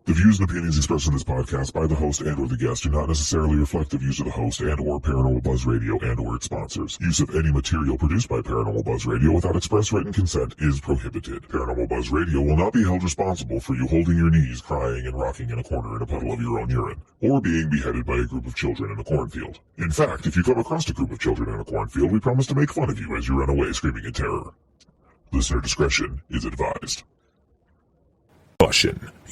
The views and opinions expressed in this podcast by the host and or the guest do not necessarily reflect the views of the host and or Paranormal Buzz Radio and or its sponsors. Use of any material produced by Paranormal Buzz Radio without express written consent is prohibited. Paranormal Buzz Radio will not be held responsible for you holding your knees, crying, and rocking in a corner in a puddle of your own urine, or being beheaded by a group of children in a cornfield. In fact, if you come across a group of children in a cornfield, we promise to make fun of you as you run away screaming in terror. Listener discretion is advised.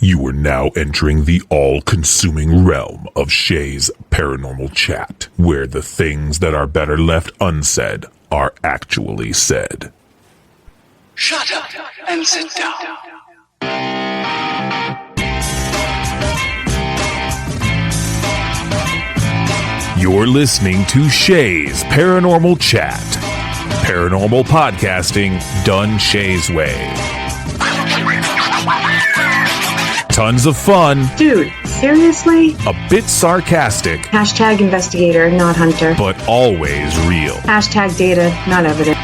You are now entering the all-consuming realm of Shay's Paranormal Chat, where the things that are better left unsaid are actually said. Shut up and sit down. You're listening to Shay's Paranormal Chat. Paranormal podcasting done Shay's way. Tons of fun. Dude, seriously? A bit sarcastic. Hashtag investigator, not hunter. But always real. Hashtag data, not evidence.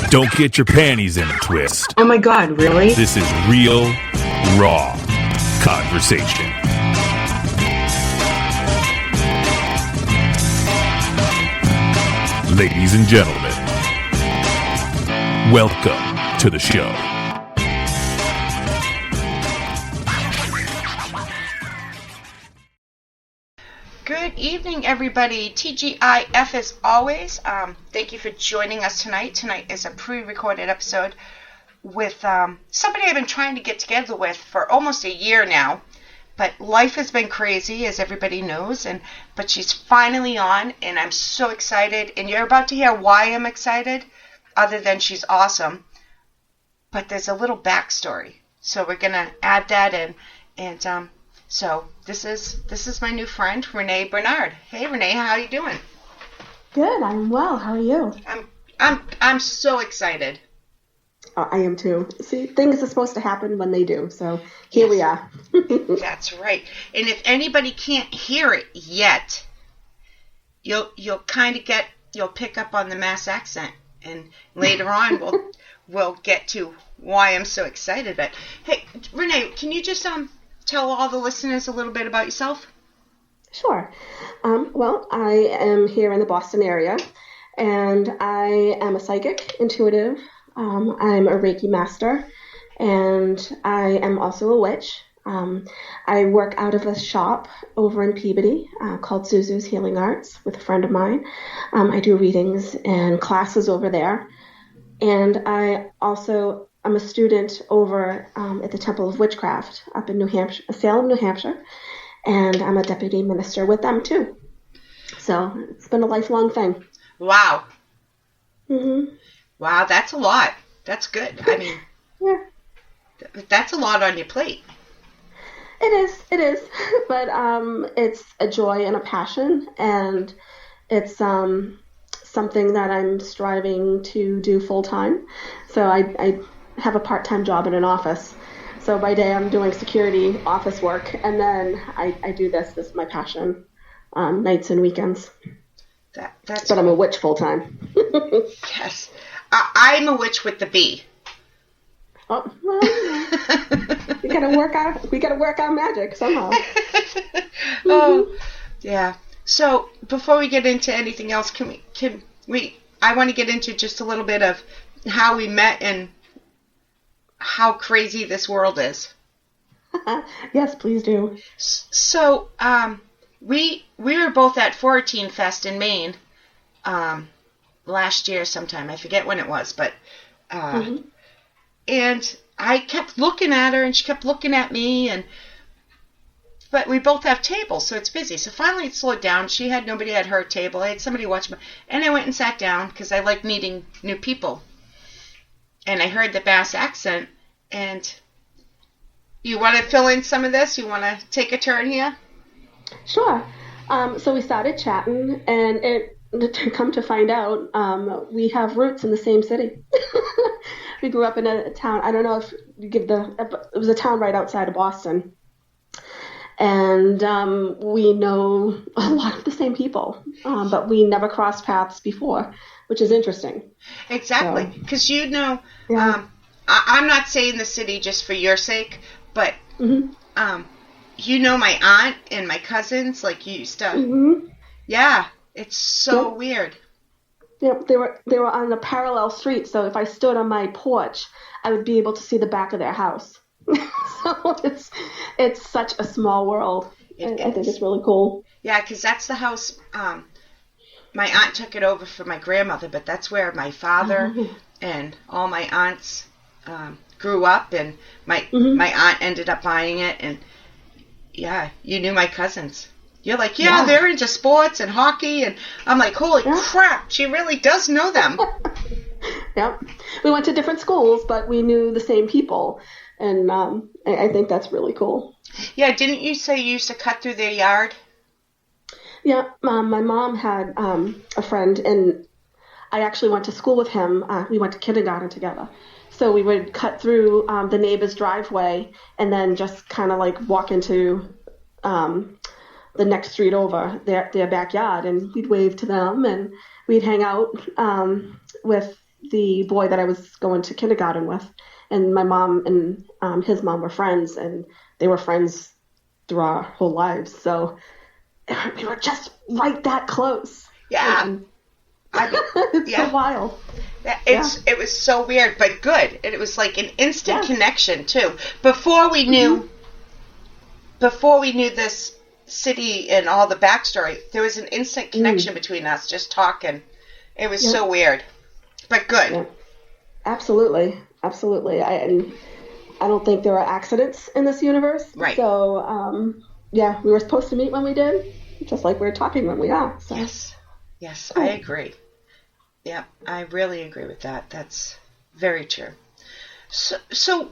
Don't get your panties in a twist. Oh my god, really? This is real, raw conversation. Ladies and gentlemen, welcome to the show. Good evening, everybody. TGIF as always. Thank you for joining us tonight. Tonight is a pre-recorded episode with somebody I've been trying to get together with for almost a year now. But life has been crazy, as everybody knows, but she's finally on, and I'm so excited. And you're about to hear why I'm excited, other than she's awesome. But there's a little backstory, so we're gonna add that in. And so this is my new friend, Renee Bedard. Hey, Renee, how are you doing? Good, I'm well. How are you? I'm so excited. I am too. See, things are supposed to happen when they do, so here we are. That's right. And if anybody can't hear it yet, you'll pick up on the Mass accent, and later on we'll get to why I'm so excited. But hey, Renee, can you just tell all the listeners a little bit about yourself? Sure. Well, I am here in the Boston area, and I am a psychic, intuitive. I'm a Reiki master, and I am also a witch. I work out of a shop over in Peabody called Zuzu's Healing Arts with a friend of mine. I do readings and classes over there. And I also am a student over at the Temple of Witchcraft up in New Hampshire, Salem, New Hampshire. And I'm a deputy minister with them too. So it's been a lifelong thing. Wow. Mm-hmm. Wow, that's a lot. That's good. I mean, yeah, that's a lot on your plate. It is. But it's a joy and a passion, and it's something that I'm striving to do full time. So I have a part-time job in an office. So by day I'm doing security office work, and then I do this. This is my passion, nights and weekends. But I'm a witch full time. Yes. I'm a witch with the B. Oh, well, we gotta work our magic somehow. Oh, yeah. So before we get into anything else, I want to get into just a little bit of how we met and how crazy this world is. Yes, please do. So, we were both at 14 Fest in Maine, last year sometime. I forget when it was, but, and I kept looking at her and she kept looking at me, but we both have tables, so it's busy. So finally it slowed down. She had nobody at her table. I had somebody watch me, and I went and sat down because I like meeting new people. And I heard the Bass accent, and you want to fill in some of this? You want to take a turn here? Sure. So we started chatting, and to come to find out, we have roots in the same city. We grew up in a town. I don't know if you give it was a town right outside of Boston. And we know a lot of the same people, but we never crossed paths before, which is interesting. Exactly, because yeah. I'm not saying the city just for your sake, but Mm-hmm. My aunt and my cousins, like you used to. Mm-hmm. Yeah, it's so weird. Yep, they were on a parallel street, so if I stood on my porch, I would be able to see the back of their house. So it's such a small world. I think it's really cool. Yeah, because that's the house. My aunt took it over for my grandmother, but that's where my father and all my aunts grew up, and my aunt ended up buying it, and yeah, you knew my cousins. You're like, yeah, they're into sports and hockey, and I'm like, holy crap, she really does know them. Yep. We went to different schools, but we knew the same people, and I think that's really cool. Yeah, didn't you say you used to cut through their yard? Yeah, my mom had a friend, and I actually went to school with him. We went to kindergarten together. So we would cut through the neighbor's driveway and then just kind of like walk into the next street over, their backyard, and we'd wave to them, and we'd hang out with the boy that I was going to kindergarten with. And my mom and his mom were friends, and they were friends through our whole lives. So we were just right that close. Yeah. It's so wild. It was so weird, but good. And it was like an instant connection too. Before we knew this city and all the backstory, there was an instant connection between us, just talking. It was so weird, but good. Yeah. Absolutely. I don't think there are accidents in this universe. Right. So, we were supposed to meet when we did, just like we're talking when we are. So. Yes, I agree. Yeah, I really agree with that. That's very true. So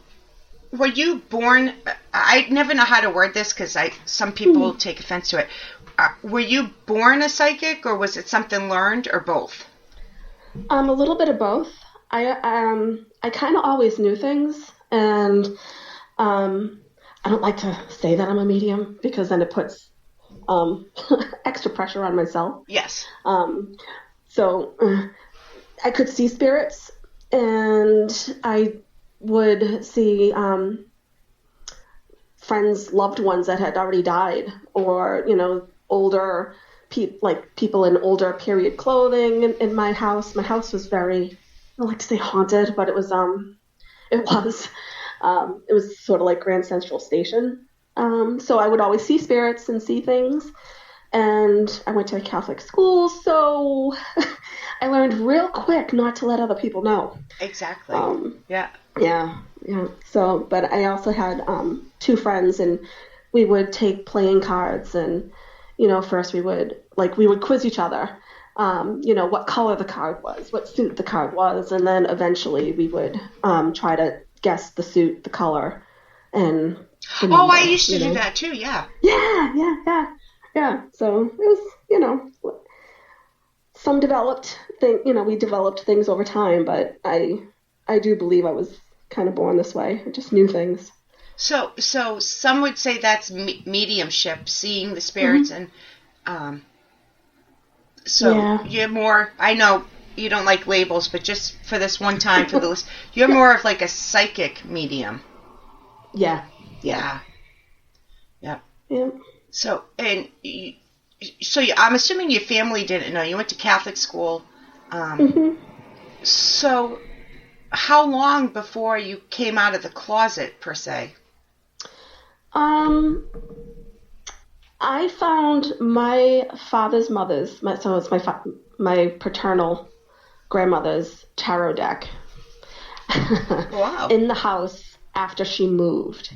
were you born? I never know how to word this because some people take offense to it. Were you born a psychic, or was it something learned, or both? A little bit of both. I kind of always knew things, and I don't like to say that I'm a medium because then it puts extra pressure on myself. Yes. So I could see spirits, and I would see friends, loved ones that had already died, or older people in older period clothing in my house. My house was very, I don't like to say haunted, but it was sort of like Grand Central Station. So I would always see spirits and see things. And I went to a Catholic school, so I learned real quick not to let other people know. Exactly. Yeah. So, but I also had 2 friends, and we would take playing cards, and first we would quiz each other. What color the card was, what suit the card was, and then eventually we would try to guess the suit, the color, and the number, I used to do that too. Yeah. Yeah. So it was, some developed thing. We developed things over time, but I do believe I was kind of born this way. I just knew things. So some would say that's mediumship, seeing the spirits, and you're more. I know you don't like labels, but just for this one time for the list, you're more of like a psychic medium. Yeah. So I'm assuming your family didn't know. You went to Catholic school. So how long before you came out of the closet, per se? I found my father's mother's, so it's my paternal grandmother's tarot deck Wow. in the house after she moved.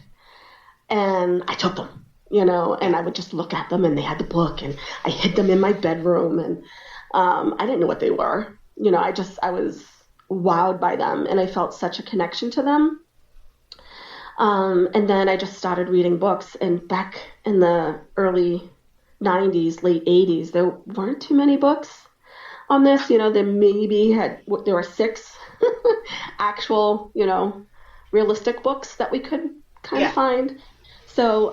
And I took them. And I would just look at them, and they had the book, and I hid them in my bedroom, and I didn't know what they were. I was wowed by them, and I felt such a connection to them. And then I just started reading books, and back in the early 90s, late 80s, there weren't too many books. on this. There were 6 actual, realistic books that we could kind of find. So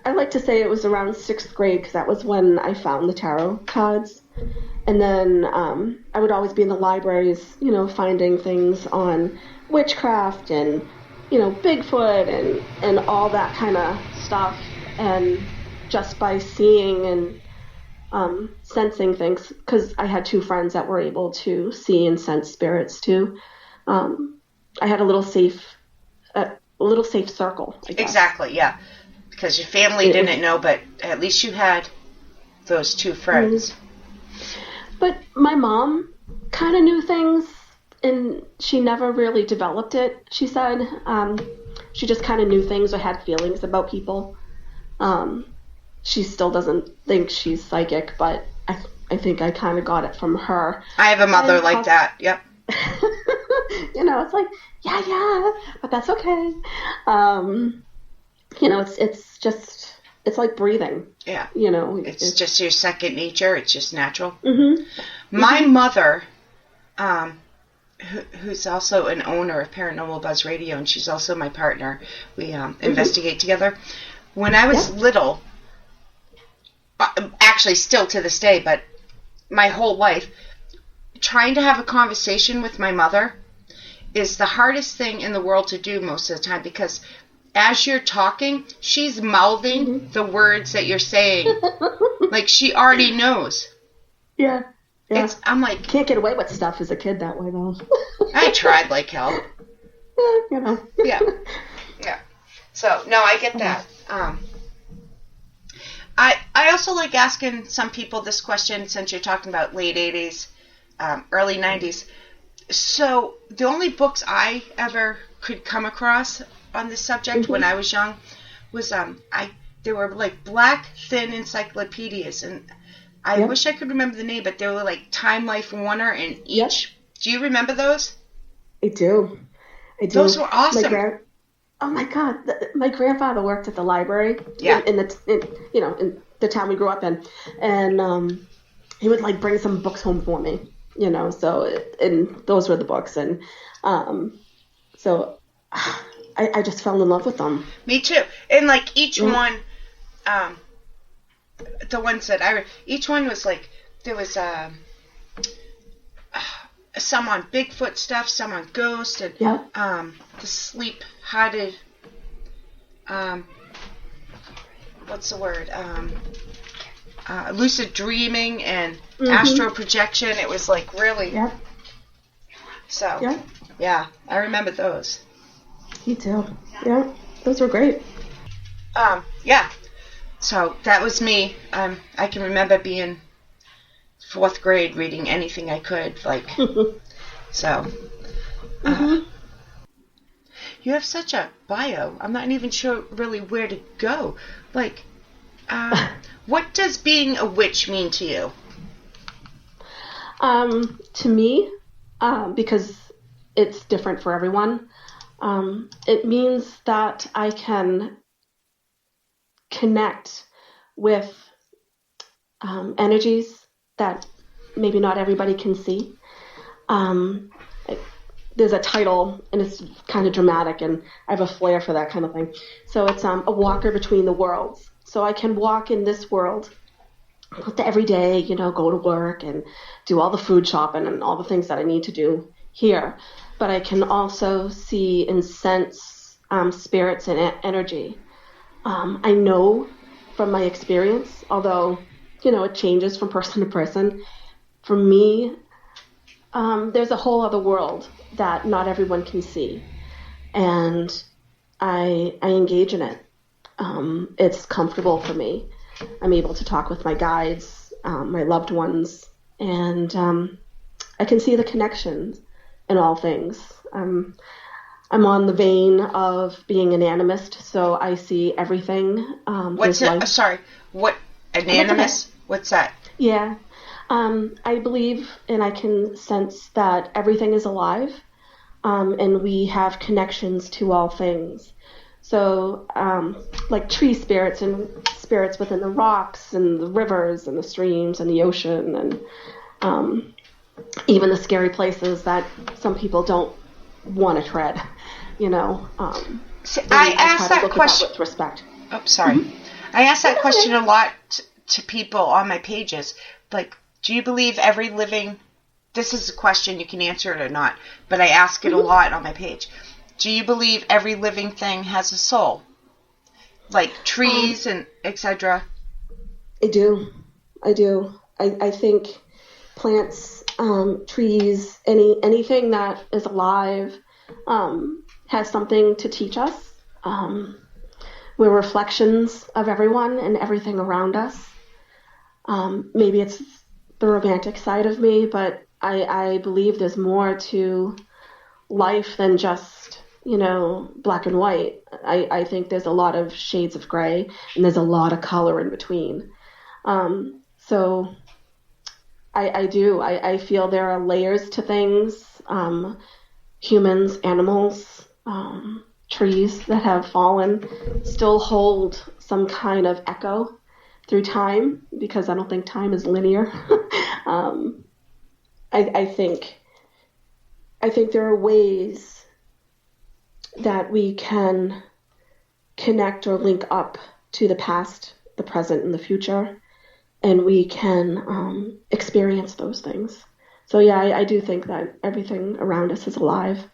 I like to say it was around 6th grade because that was when I found the tarot cards. And then I would always be in the libraries, finding things on witchcraft and, Bigfoot and all that kind of stuff. And just by seeing and sensing things, because I had 2 friends that were able to see and sense spirits too. I had a little safe circle, I guess. Exactly, yeah. Because your family didn't know, but at least you had those 2 friends. Mm-hmm. But my mom kind of knew things, and she never really developed it, she said. She just kind of knew things or had feelings about people. She still doesn't think she's psychic, but I think I kind of got it from her. I have a mother like that, yep. It's like, yeah, but that's okay. It's like breathing. Yeah. It's just your second nature. It's just natural. Mm-hmm. My mother, who's also an owner of Paranormal Buzz Radio, and she's also my partner. We investigate together. When I was little, actually still to this day, but my whole life, trying to have a conversation with my mother is the hardest thing in the world to do most of the time, because as you're talking, she's mouthing the words that you're saying. Like she already knows. Yeah. I'm like... Can't get away with stuff as a kid that way, though. I tried like hell. Yeah. So, no, I get that. I also like asking some people this question, since you're talking about late 80s, early 90s. So, the only books I ever could come across on this subject when I was young was they were like black thin encyclopedias, and I wish I could remember the name, but they were like Time, Life, Warner, and each. Do you remember those? I do. Those were awesome. Oh my God! My grandfather worked at the library. Yeah. In the town we grew up in, and he would like bring some books home for me. And those were the books, and so I just fell in love with them. Me too. And like each one, the ones that I read, each one was like, there was some on Bigfoot stuff, some on ghost, and the sleep-hearted, what's the word? Lucid dreaming and astral projection. It was like really. Yeah. So. Yeah, I remember those. Me too. Yeah, those were great. Yeah. So that was me. I can remember being 4th grade reading anything I could, like. So. You have such a bio. I'm not even sure really where to go. Like, what does being a witch mean to you? To me, because it's different for everyone, it means that I can connect with energies that maybe not everybody can see. There's a title, and it's kind of dramatic, and I have a flair for that kind of thing. So it's a walker between the worlds. So I can walk in this world every day, go to work and do all the food shopping and all the things that I need to do here. But I can also see and sense spirits and energy. I know from my experience, although, it changes from person to person. For me, there's a whole other world that not everyone can see. And I engage in it. It's comfortable for me. I'm able to talk with my guides, my loved ones, and I can see the connections in all things. I'm on the vein of being an animist, so I see everything. What's it? Sorry, what? An animist? What's that? Yeah. I believe and I can sense that everything is alive, and we have connections to all things. So, like tree spirits and spirits within the rocks and the rivers and the streams and the ocean and even the scary places that some people don't want to tread, you know. So I asked that question with respect. Oh, sorry. Mm-hmm. I asked that question a lot to people on my pages. Like, do you believe every living... This is a question, you can answer it or not, but I ask it a lot on my page. Do you believe every living thing has a soul? Like trees and etc.? I do. I think plants, trees, anything that is alive has something to teach us. We're reflections of everyone and everything around us. Maybe it's the romantic side of me, but I believe there's more to life than just, you know, black and white. I think there's a lot of shades of gray and there's a lot of color in between. So I do. I feel there are layers to things, humans, animals, trees that have fallen still hold some kind of echo through time, because I don't think time is linear. I think there are ways that we can connect or link up to the past, the present, and the future, and we can experience those things. So yeah, I do think that everything around us is alive.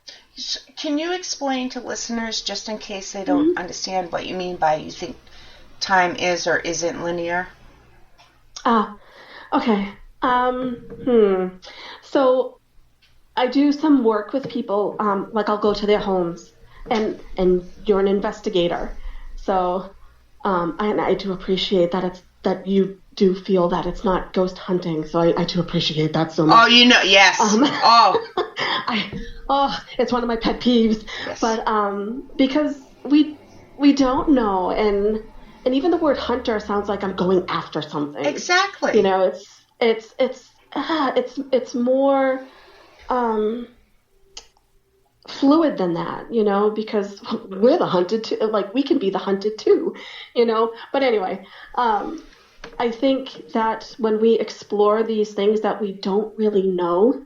Can you explain to listeners, just in case they don't understand, what you mean by you think time is or isn't linear? Okay. So I do some work with people, like I'll go to their homes, and you're an investigator. So, and I do appreciate that you do feel that it's not ghost hunting. So I do appreciate that so much. Oh, you know, yes. It's one of my pet peeves. Yes. But, because we don't know, and even the word hunter sounds like I'm going after something. Exactly. You know, it's more fluid than that, you know, because we're the hunted too. Like, we can be the hunted too, you know. But anyway, I think that when we explore these things that we don't really know,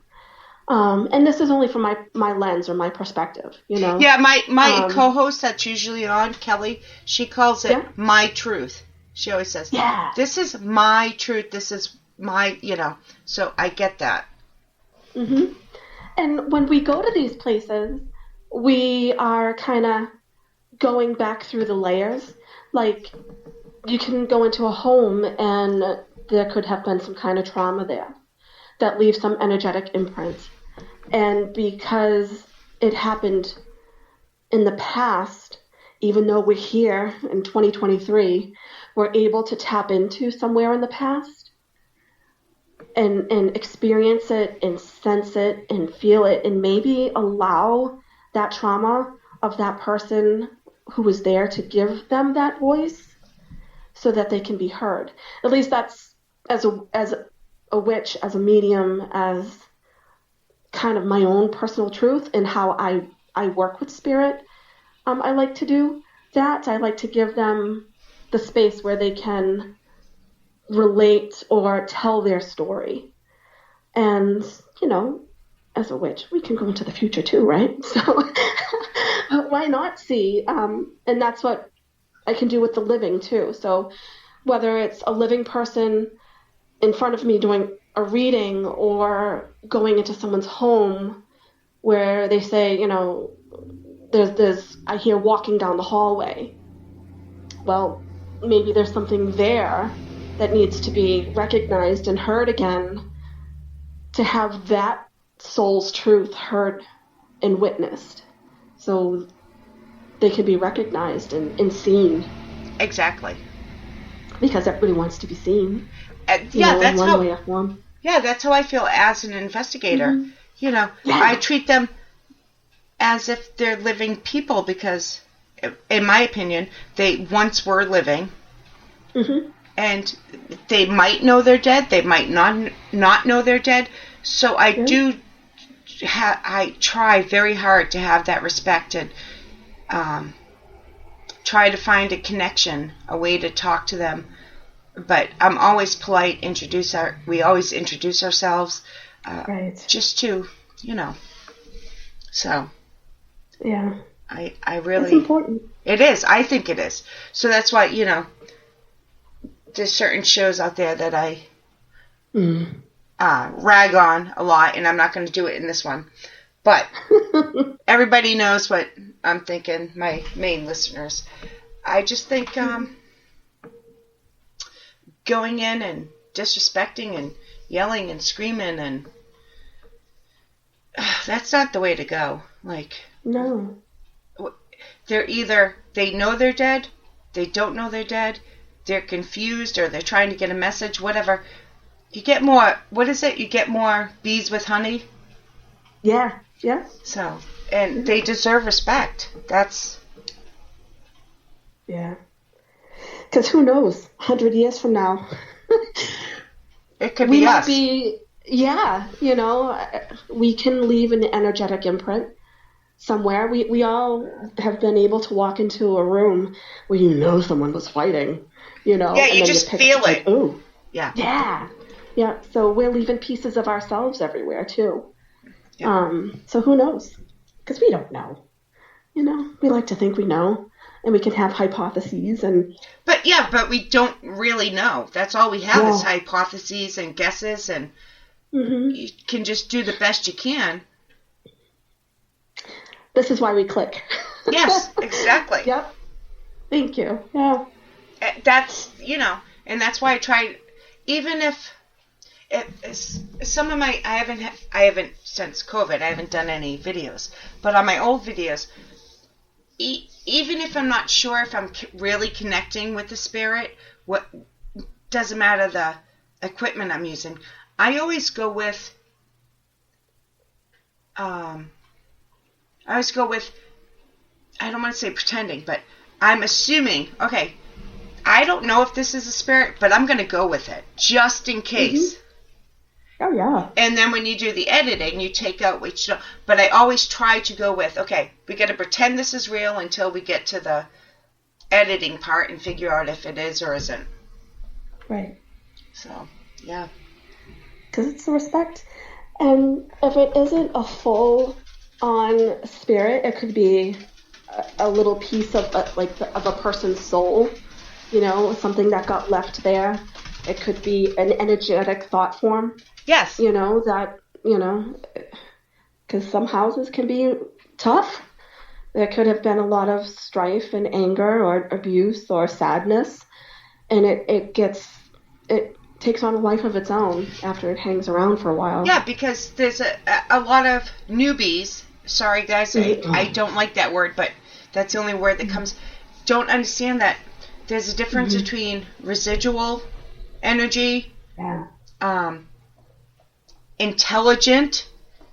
and this is only from my lens or my perspective, you know. Yeah, my co-host that's usually on, Kelly, she calls it my truth. She always says, this is my truth, this is my, you know, so I get that. Mm-hmm. And when we go to these places, we are kind of going back through the layers. Like, you can go into a home and there could have been some kind of trauma there that leaves some energetic imprint. And because it happened in the past, even though we're here in 2023, we're able to tap into somewhere in the past and experience it and sense it and feel it, and maybe allow that trauma of that person who was there to give them that voice so that they can be heard. At least that's, as a witch, as a medium, as kind of my own personal truth and how I work with spirit. I like to do that. I like to give them the space where they can relate or tell their story. And, you know, as a witch, we can go into the future too, right? So why not see? And that's what I can do with the living too. So whether it's a living person in front of me doing a reading or going into someone's home where they say, you know, there's I hear walking down the hallway. Well, maybe there's something there that needs to be recognized and heard again, to have that soul's truth heard and witnessed, so they can be recognized and seen. Exactly. Because everybody wants to be seen. That's in one how. way or form. Yeah, that's how I feel as an investigator. Mm-hmm. You know, I treat them as if they're living people because, in my opinion, they once were living. Mm-hmm. And they might know they're dead. They might not know they're dead. So I do. I try very hard to have that respect and try to find a connection, a way to talk to them. But I'm always polite. We always introduce ourselves, Right. just to, So. Yeah. I really. It's important. It is. I think it is. So that's why, there's certain shows out there that I rag on a lot, and I'm not going to do it in this one. But everybody knows what I'm thinking, my main listeners. I just think going in and disrespecting and yelling and screaming, and that's not the way to go. No. They're either, they know they're dead, they don't know they're dead, they're confused, or they're trying to get a message, whatever. You get more, what is it? You get more bees with honey? Yeah. Yeah. So, and they deserve respect. That's... Yeah. Because who knows? 100 years from now. It could be us. Yeah. We can leave an energetic imprint somewhere. We all have been able to walk into a room where someone was fighting, Yeah, and you just feel it. Ooh. Yeah. Yeah. Yeah. So we're leaving pieces of ourselves everywhere too. Yeah. So who knows? Because we don't know. We like to think we know, and we can have hypotheses and. But we don't really know. That's all we have is hypotheses and guesses, and you can just do the best you can. This is why we click. Yes, exactly. Yep. Thank you. Yeah. That's, and that's why I tried, even if some of my, I haven't, since COVID, I haven't done any videos, but on my old videos, even if I'm not sure if I'm really connecting with the spirit, what doesn't matter the equipment I'm using, I always go with, I don't want to say pretending, but I'm assuming, okay, I don't know if this is a spirit, but I'm going to go with it, just in case. Oh, yeah. And then when you do the editing, you take out what you don't. But I always try to go with, okay, we got to pretend this is real until we get to the editing part and figure out if it is or isn't. Right. So, yeah. Because it's the respect. And if it isn't a full-on spirit, it could be a little piece of of a person's soul, something that got left there. It could be an energetic thought form. Yes. Because some houses can be tough. There could have been a lot of strife and anger or abuse or sadness, and it takes on a life of its own after it hangs around for a while. Yeah, because there's a lot of newbies. Sorry, guys, I don't like that word, but that's the only word that comes. Don't understand that there's a difference between residual energy, intelligent,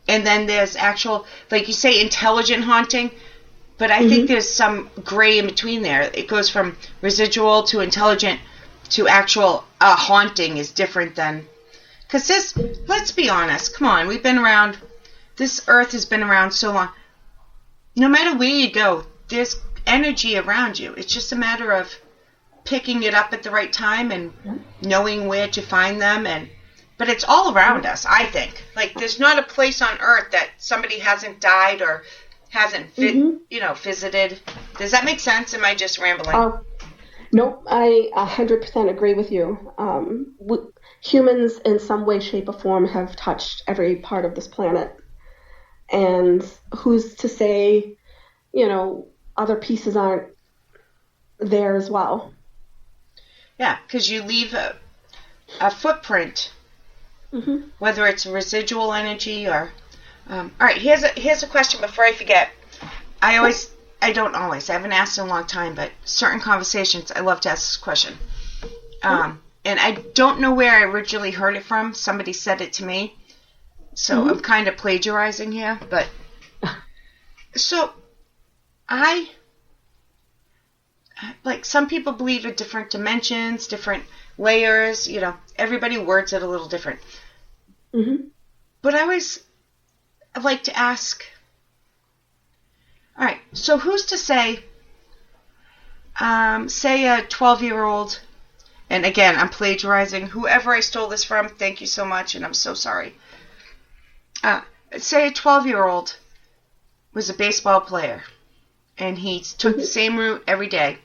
and then there's actual, like you say, intelligent haunting. But I think there's some gray in between there. It goes from residual to intelligent to actual haunting is different than... Because this, let's be honest, come on, we've been around, this earth has been around so long. No matter where you go, there's energy around you. It's just a matter of picking it up at the right time and knowing where to find them. But it's all around us, I think. Like, there's not a place on earth that somebody hasn't died or hasn't visited. Does that make sense? Am I just rambling? Nope, I 100% agree with you. Humans, in some way, shape, or form, have touched every part of this planet. And who's to say, other pieces aren't there as well? Yeah, because you leave a footprint, whether it's residual energy or... all right, here's a question before I forget. I haven't asked in a long time, but certain conversations, I love to ask this question. And I don't know where I originally heard it from. Somebody said it to me. So I'm kind of plagiarizing here. But so some people believe in different dimensions, different layers. Everybody words it a little different. But I always like to ask... All right, so who's to say say a 12-year-old, and again, I'm plagiarizing. Whoever I stole this from, thank you so much, and I'm so sorry. Say a 12-year-old was a baseball player, and he took the same route every day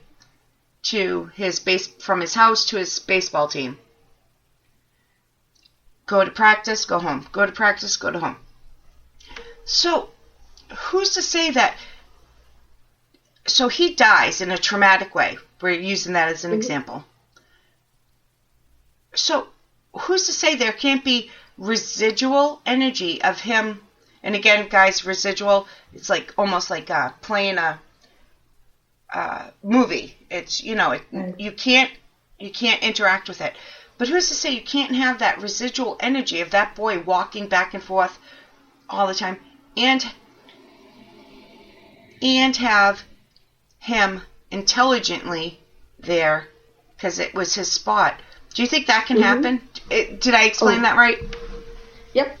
from his house to his baseball team. Go to practice, go home. Go to practice, go to home. So, who's to say that? So he dies in a traumatic way. We're using that as an example. So, who's to say there can't be residual energy of him? And again, guys, residual, it's like almost like playing a movie. It's, you can't interact with it. But who's to say you can't have that residual energy of that boy walking back and forth all the time and have him intelligently there because it was his spot. Do you think that can happen? Did I explain that right? Yep.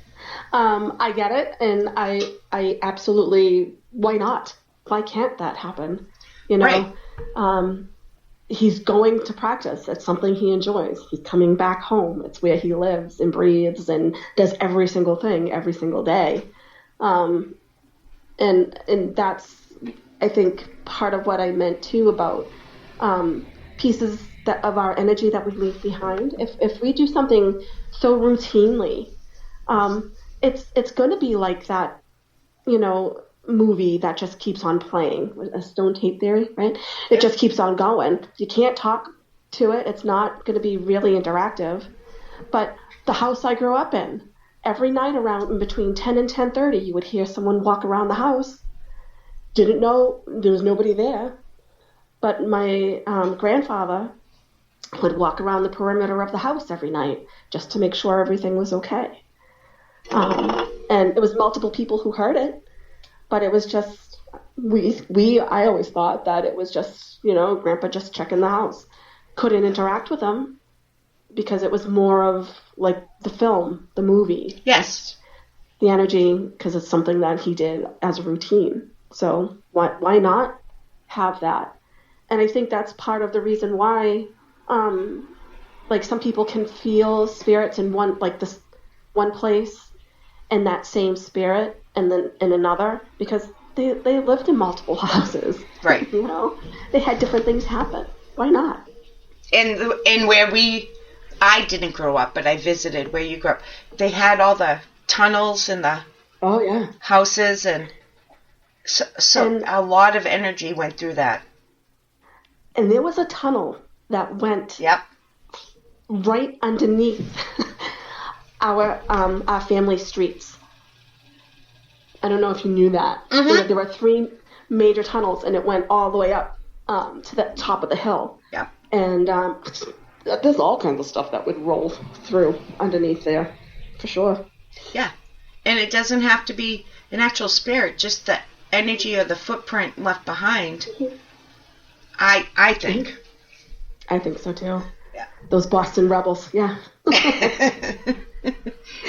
I get it, and I absolutely, why not? Why can't that happen? Right. He's going to practice. It's something he enjoys. He's coming back home. It's where he lives and breathes and does every single thing every single day. And that's, I think, part of what I meant too about pieces of our energy that we leave behind. If we do something so routinely, it's going to be like that, movie that just keeps on playing, a stone tape theory, right? It just keeps on going. You can't talk to it. It's not going to be really interactive. But the house I grew up in, every night around in between 10 and 10:30, you would hear someone walk around the house. Didn't know there was nobody there. But my grandfather would walk around the perimeter of the house every night just to make sure everything was okay. And it was multiple people who heard it. But it was just, I always thought that it was just, Grandpa just checking the house. Couldn't interact with them because it was more of like the film, the movie. Yes. The energy, because it's something that he did as a routine. So why not have that? And I think that's part of the reason why, like some people can feel spirits in one place and that same spirit and then in another, because they lived in multiple houses. Right. They had different things happen. Why not? And where I didn't grow up, but I visited where you grew up, they had all the tunnels and the houses, and so a lot of energy went through that. And there was a tunnel that went right underneath our family streets. I don't know if you knew that. There were 3 major tunnels, and it went all the way up to the top of the hill. Yeah. And there's all kinds of stuff that would roll through underneath there, for sure. Yeah. And it doesn't have to be an actual spirit, just the energy or the footprint left behind. I think. I think so, too. Yeah. Those Boston rebels, yeah.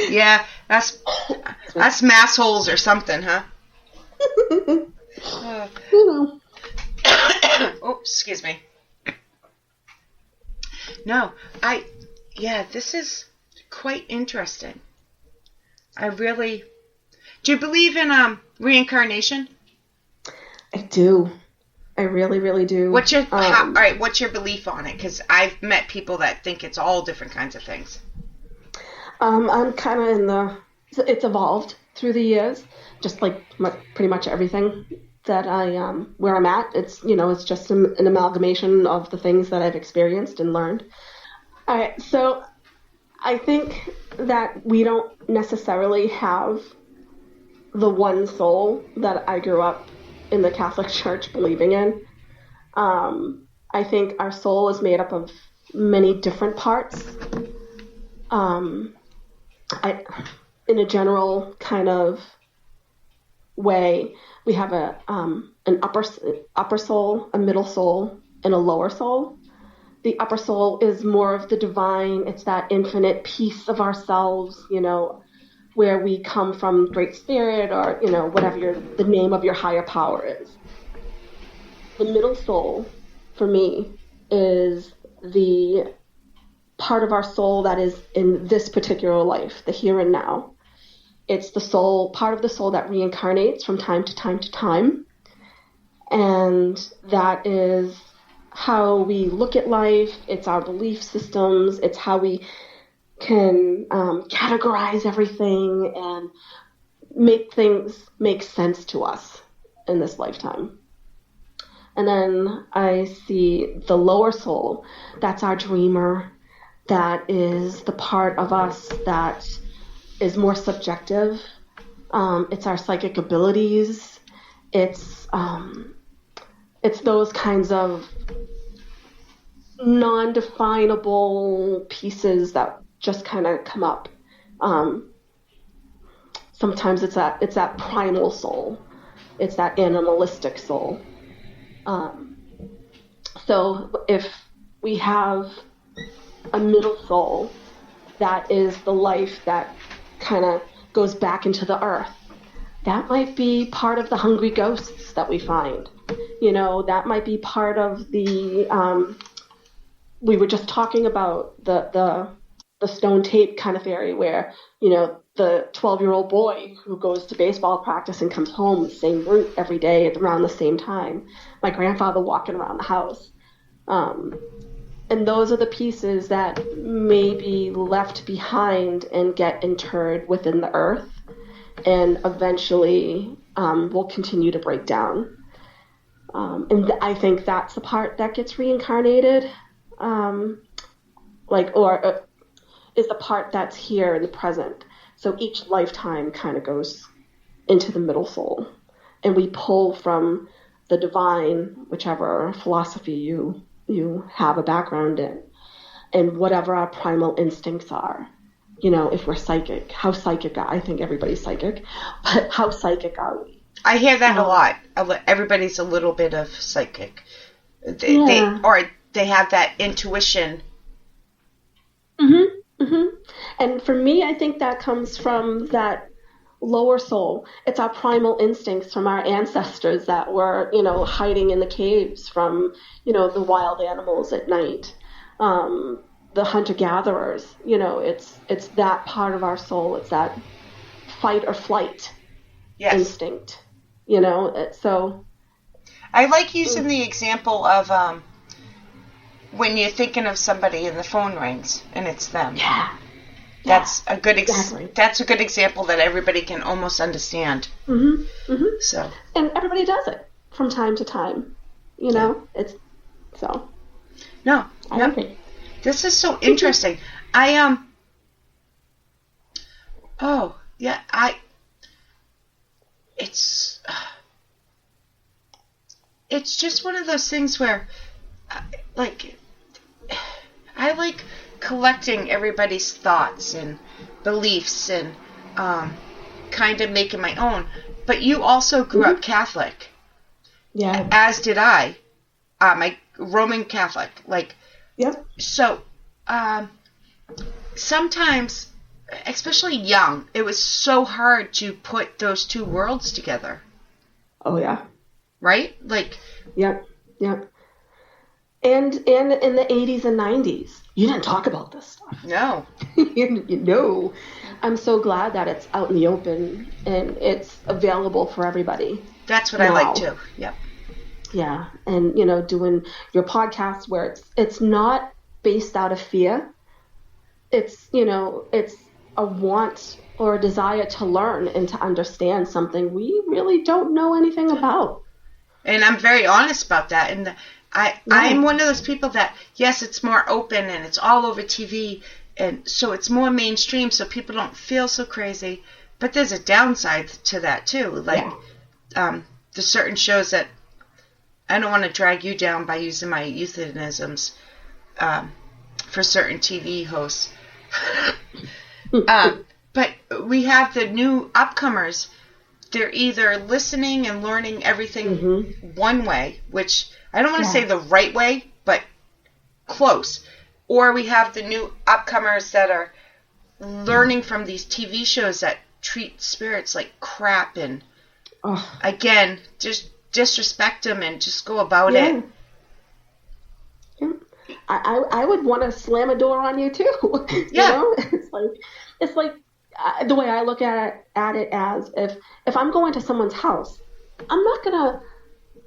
Yeah, that's mass holes or something, huh? Oh, excuse me. No, this is quite interesting. Do you believe in reincarnation? I do. I really, really do. What's your belief on it? Because I've met people that think it's all different kinds of things. I'm kind of it's evolved through the years, just like pretty much everything that where I'm at. It's, it's just an amalgamation of the things that I've experienced and learned. All right, so I think that we don't necessarily have the one soul that I grew up in the Catholic Church believing in. I think our soul is made up of many different parts. In a general kind of way, we have an upper soul, a middle soul, and a lower soul. The upper soul is more of the divine. It's that infinite piece of ourselves, where we come from Great Spirit or, whatever the name of your higher power is. The middle soul for me, is the part of our soul that is in this particular life, the here and now. It's the soul, part of the soul that reincarnates from time to time to time. And that is how we look at life. It's our belief systems. It's how we can categorize everything and make things make sense to us in this lifetime. And then I see the lower soul. That's our dreamer. That is the part of us that is more subjective. It's our psychic abilities. It's those kinds of non-definable pieces that just kind of come up. Sometimes it's that primal soul. It's that animalistic soul. So if we have a middle soul, that is the life that kind of goes back into the earth. That might be part of the hungry ghosts that we find. That might be part of the, we were just talking about the stone tape kind of theory where, the 12-year-old boy who goes to baseball practice and comes home the same route every day around the same time. My grandfather walking around the house. And those are the pieces that may be left behind and get interred within the earth and eventually will continue to break down. And I think that's the part that gets reincarnated, is the part that's here in the present. So each lifetime kind of goes into the middle soul. And we pull from the divine, whichever philosophy you have a background in, and whatever our primal instincts are. If we're psychic, how psychic I think everybody's psychic, but how psychic are we? I hear that a lot. Everybody's a little bit of psychic. They have that intuition. Mm-hmm. Mm-hmm. And for me, I think that comes from that lower soul. It's our primal instincts from our ancestors that were, hiding in the caves from, the wild animals at night. The hunter-gatherers, it's that part of our soul. It's that fight or flight instinct, so. I like using the example of when you're thinking of somebody and the phone rings and it's them. Yeah. That's a good exactly. That's a good example that everybody can almost understand. Mm-hmm. Mm-hmm. So. And everybody does it from time to time, it's so. No. I agree. This is so interesting. It's just one of those things where, I like collecting everybody's thoughts and beliefs and kind of making my own. But you also grew up Catholic. Yeah. As did I. My Roman Catholic. Yep. So, sometimes, especially young, it was so hard to put those two worlds together. Oh, yeah. Right? Yep. And in the 80s and 90s, you didn't talk about this stuff. No. No. I'm so glad that it's out in the open and it's available for everybody. That's what I like too. Yep. Yeah, and doing your podcast where it's not based out of fear. It's it's a want or a desire to learn and to understand something we really don't know anything about. And I'm very honest about that. And I'm one of those people that, yes, it's more open and it's all over TV, and so it's more mainstream, so people don't feel so crazy. But there's a downside to that too. The certain shows that. I don't want to drag you down by using my euphemisms for certain TV hosts. But we have the new upcomers. They're either listening and learning everything one way, which I don't want to say the right way, but close. Or we have the new upcomers that are learning from these TV shows that treat spirits like crap and, again, just disrespect them and just go about it. I would want to slam a door on you too. Yeah. You know, it's like the way I look at it as if I'm going to someone's house, I'm not gonna,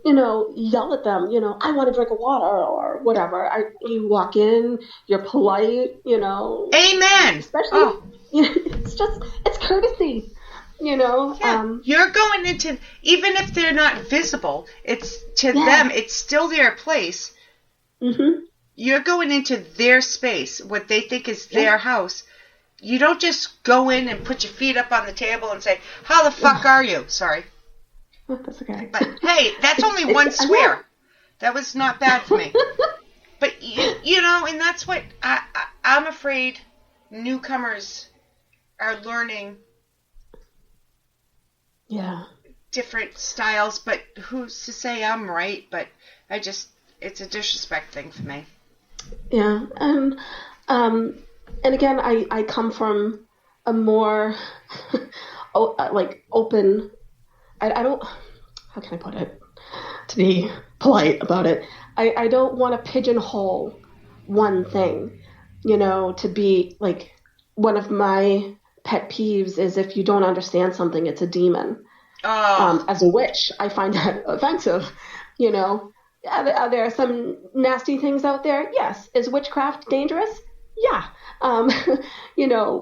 yell at them. I want to drink water or whatever. You walk in, you're polite. Amen. Especially, it's courtesy. Yeah. You're going into, even if they're not visible, it's to them, it's still their place. Mm-hmm. You're going into their space, what they think is their house. You don't just go in and put your feet up on the table and say, "How the fuck are you?" Sorry. That's okay. But hey, that's only one swear. That was not bad for me. But and that's what I'm afraid newcomers are learning. Yeah. Different styles, but who's to say I'm right? But it's a disrespect thing for me. Yeah, and again, I come from a more open. I don't. How can I put it? To be polite about it, I don't want to pigeonhole one thing. To be like, one of my pet peeves is if you don't understand something, it's a demon. Oh. As a witch, I find that offensive. Are there some nasty things out there? Yes. Is witchcraft dangerous? Yeah.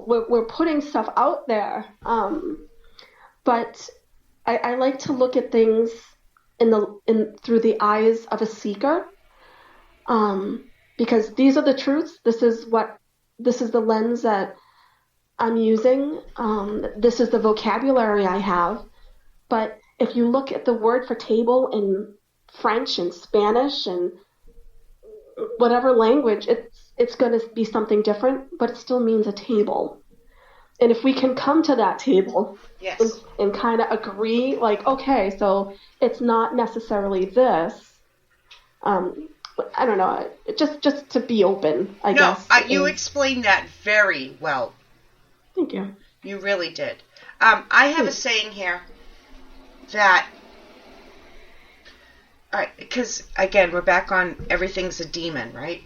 We're putting stuff out there. But I like to look at things through the eyes of a seeker. Because these are the truths. This is the lens that I'm using. This is the vocabulary I have. But if you look at the word for table in French and Spanish and whatever language, it's going to be something different, but it still means a table. And if we can come to that table and kind of agree, like, okay, so it's not necessarily this. I don't know, just to be open, I guess. No, you explained that very well. Thank you. You really did. I have a saying here that, because, again, we're back on everything's a demon, right?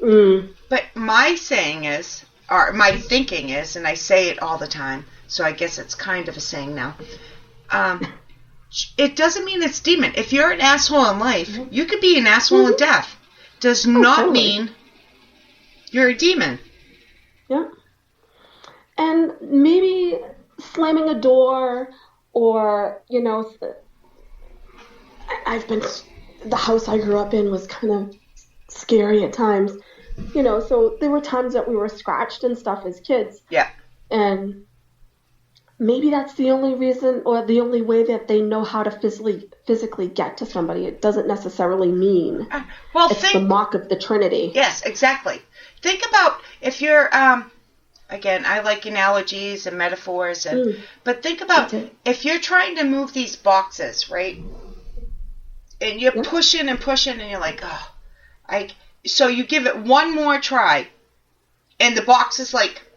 Mm. But my saying is, or my thinking is, and I say it all the time, so I guess it's kind of a saying now, it doesn't mean it's demon. If you're an asshole in life, you could be an asshole in death. Does not mean you're a demon. Yeah. And maybe slamming a door or, the house I grew up in was kind of scary at times, so there were times that we were scratched and stuff as kids. Yeah. And maybe that's the only reason or the only way that they know how to physically get to somebody. It doesn't necessarily mean it's the mark of the Trinity. Yes, exactly. Think about if you're, again, I like analogies and metaphors, but think about if you're trying to move these boxes, right? And you're pushing and pushing, and you're like, so you give it one more try, and the boxes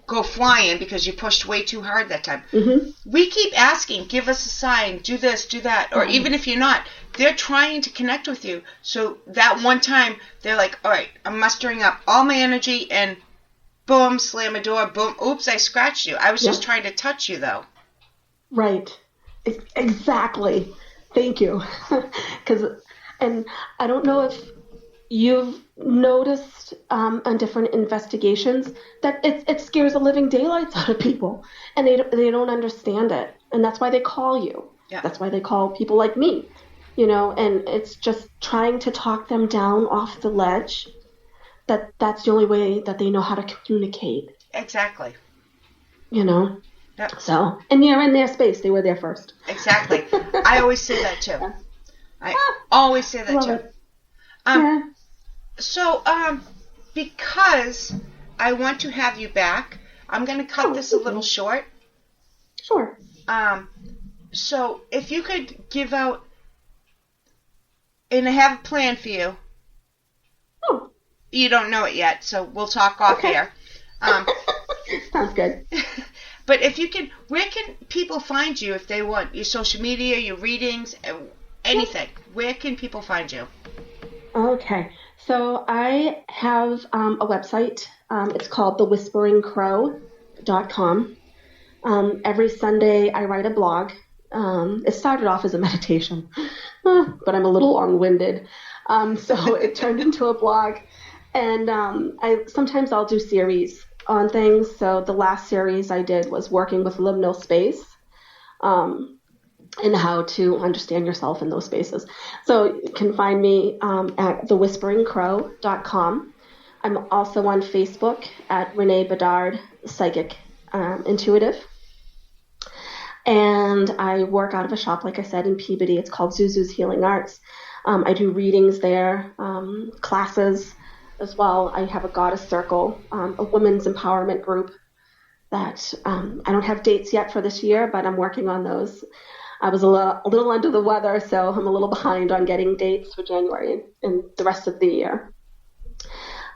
go flying because you pushed way too hard that time. Mm-hmm. We keep asking, give us a sign, do this, do that, or even if you're not, they're trying to connect with you. So that one time, they're like, all right, I'm mustering up all my energy, and boom, slam a door, boom, oops, I scratched you. I was just trying to touch you, though. Right. Exactly. Thank you. And I don't know if you've noticed on different investigations that it scares the living daylights out of people, and they don't understand it, and that's why they call you. Yeah. That's why they call people like me, and it's just trying to talk them down off the ledge. That's the only way that they know how to communicate. Exactly. Yep. So, and you're in their space. They were there first. Exactly. I always say that too. I always say that too. So, because I want to have you back, I'm going to cut this a little short. Sure. So, if you could give out, and I have a plan for you. Oh. You don't know it yet, so we'll talk off here. Sounds good. But if you can, where can people find you if they want your social media, your readings, anything? Where can people find you? Okay. So I have a website. It's called thewhisperingcrow.com. Every Sunday I write a blog. It started off as a meditation, but I'm a little long-winded. So it turned into a blog. And sometimes I'll do series on things. So the last series I did was working with liminal space. And how to understand yourself in those spaces. So you can find me at thewhisperingcrow.com. I'm also on Facebook at Renee Bedard, Psychic Intuitive. And I work out of a shop, like I said, in Peabody. It's called Zuzu's Healing Arts. I do readings there, classes as well. I have a Goddess Circle, a women's empowerment group that I don't have dates yet for this year, but I'm working on those. I was a little under the weather, so I'm a little behind on getting dates for January and the rest of the year.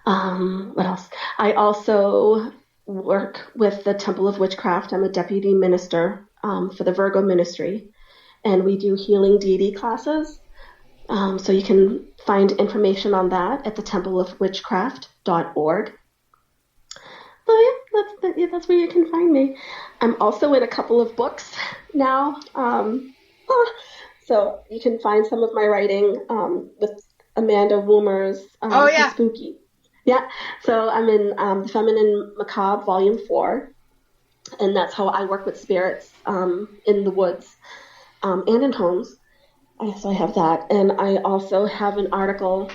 What else? I also work with the Temple of Witchcraft. I'm a deputy minister for the Virgo Ministry, and we do healing deity classes. So you can find information on that at thetempleofwitchcraft.org. So yeah, that's where you can find me. I'm also in a couple of books now. So you can find some of my writing with Amanda Woomer's Spooky. Yeah. So I'm in The Feminine Macabre, Volume 4. And that's how I work with spirits in the woods and in homes. So I have that. And I also have an article,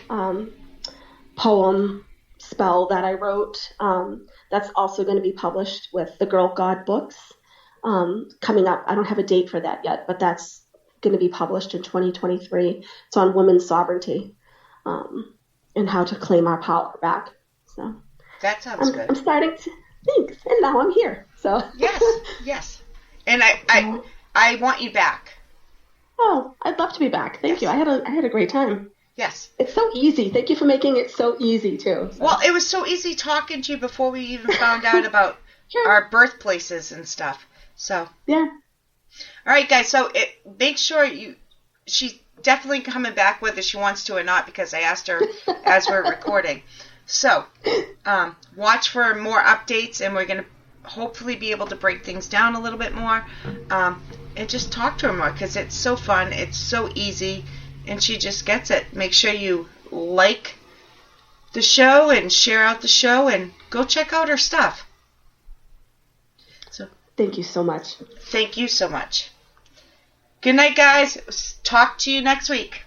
poem, spell that I wrote that's also going to be published with the Girl God books coming up. I don't have a date for that yet, but that's going to be published in 2023. It's on women's sovereignty and how to claim our power back. So that sounds good. I'm starting to think, and now I'm here. So yes, and I want you back. Oh, I'd love to be back. Thank you. I had a great time. Yes. It's so easy. Thank you for making it so easy, too. So. Well, it was so easy talking to you before we even found out about our birthplaces and stuff. So. Yeah. All right, guys. So make sure she's definitely coming back whether she wants to or not because I asked her as we're recording. So watch for more updates, and we're going to hopefully be able to break things down a little bit more and just talk to her more because it's so fun. It's so easy. And she just gets it. Make sure you like the show and share out the show and go check out her stuff. So thank you so much. Thank you so much. Good night, guys. Talk to you next week.